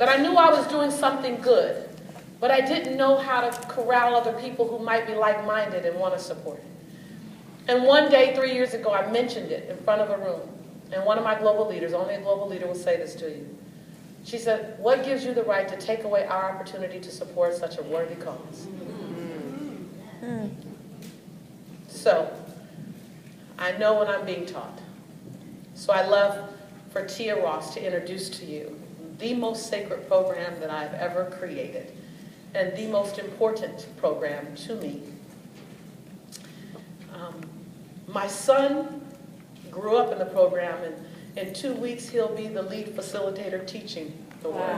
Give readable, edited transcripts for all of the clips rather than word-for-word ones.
that I knew I was doing something good, but I didn't know how to corral other people who might be like-minded and want to support it. And one day, 3 years ago, I mentioned it in front of a room. And one of my global leaders, only a global leader will say this to you. She said, what gives you the right to take away our opportunity to support such a worthy cause? So, I know when I'm being taught. So I love for Tia Ross to introduce to you the most sacred program that I've ever created and the most important program to me. My son grew up in the program, and in 2 weeks he'll be the lead facilitator teaching the word.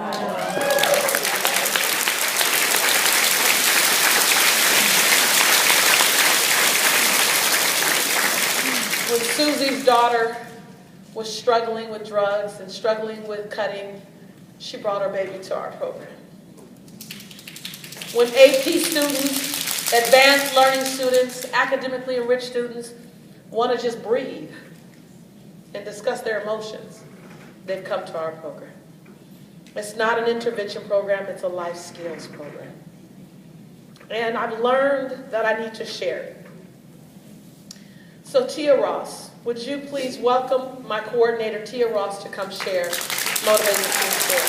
When Susie's daughter was struggling with drugs and struggling with cutting, she brought her baby to our program. When AP students, advanced learning students, academically enriched students want to just breathe and discuss their emotions, they've come to our program. It's not an intervention program, it's a life skills program. And I've learned that I need to share it. So Tia Ross, would you please welcome my coordinator, Tia Ross, to come share Motivating Team Share.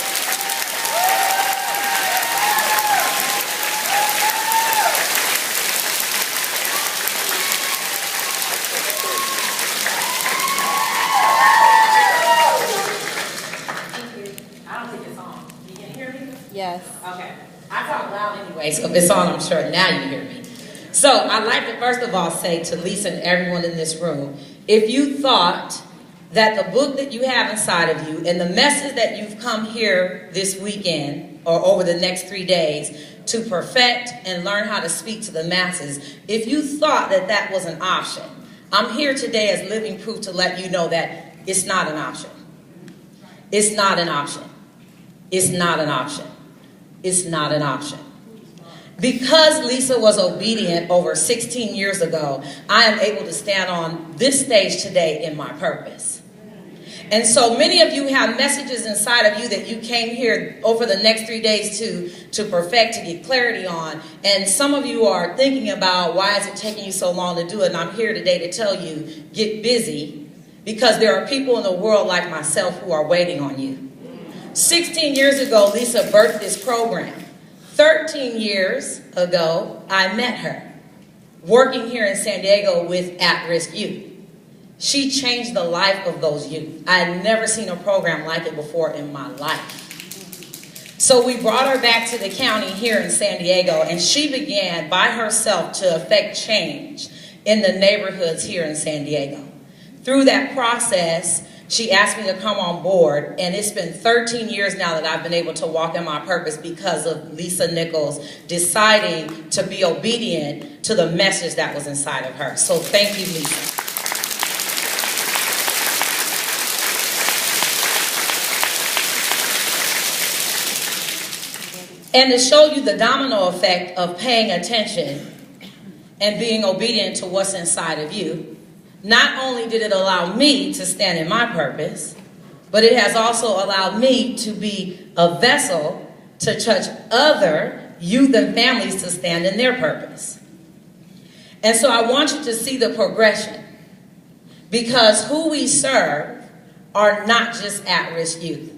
Yes. Okay. I talk loud anyway, so if it's on, I'm sure now you hear me. So I'd like to first of all say to Lisa and everyone in this room, if you thought that the book that you have inside of you and the message that you've come here this weekend or over the next 3 days to perfect and learn how to speak to the masses, if you thought that that was an option, I'm here today as living proof to let you know that it's not an option. It's not an option. It's not an option. It's not an option. Because Lisa was obedient over 16 years ago, I am able to stand on this stage today in my purpose. And so many of you have messages inside of you that you came here over the next 3 days to perfect, to get clarity on. And some of you are thinking about, why is it taking you so long to do it? And I'm here today to tell you, get busy, because there are people in the world like myself who are waiting on you. 16 years ago, Lisa birthed this program. 13 years ago, I met her, working here in San Diego with at-risk youth. She changed the life of those youth. I had never seen a program like it before in my life. So we brought her back to the county here in San Diego, and she began by herself to affect change in the neighborhoods here in San Diego. Through that process, she asked me to come on board, and it's been 13 years now that I've been able to walk in my purpose because of Lisa Nichols deciding to be obedient to the message that was inside of her. So thank you, Lisa. And to show you the domino effect of paying attention and being obedient to what's inside of you, not only did it allow me to stand in my purpose, but it has also allowed me to be a vessel to touch other youth and families to stand in their purpose. And so I want you to see the progression, because who we serve are not just at-risk youth.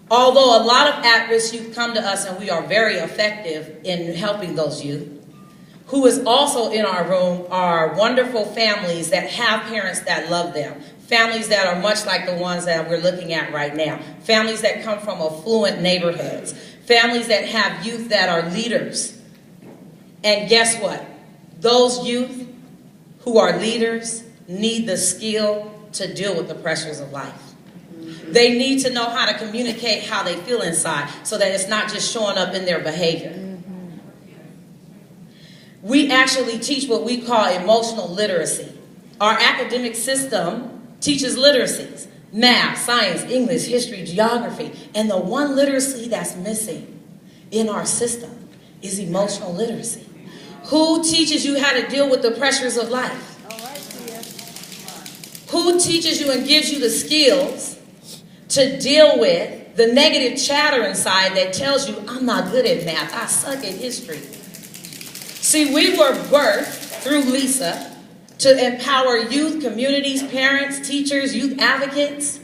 Although a lot of at-risk youth come to us and we are very effective in helping those youth, who is also in our room are wonderful families that have parents that love them. Families that are much like the ones that we're looking at right now. Families that come from affluent neighborhoods. Families that have youth that are leaders. And guess what? Those youth who are leaders need the skill to deal with the pressures of life. They need to know how to communicate how they feel inside so that it's not just showing up in their behavior. We actually teach what we call emotional literacy. Our academic system teaches literacies: math, science, English, history, geography. And the one literacy that's missing in our system is emotional literacy. Who teaches you how to deal with the pressures of life? Who teaches you and gives you the skills to deal with the negative chatter inside that tells you, I'm not good at math, I suck at history. See, we were birthed through Lisa to empower youth, communities, parents, teachers, youth advocates,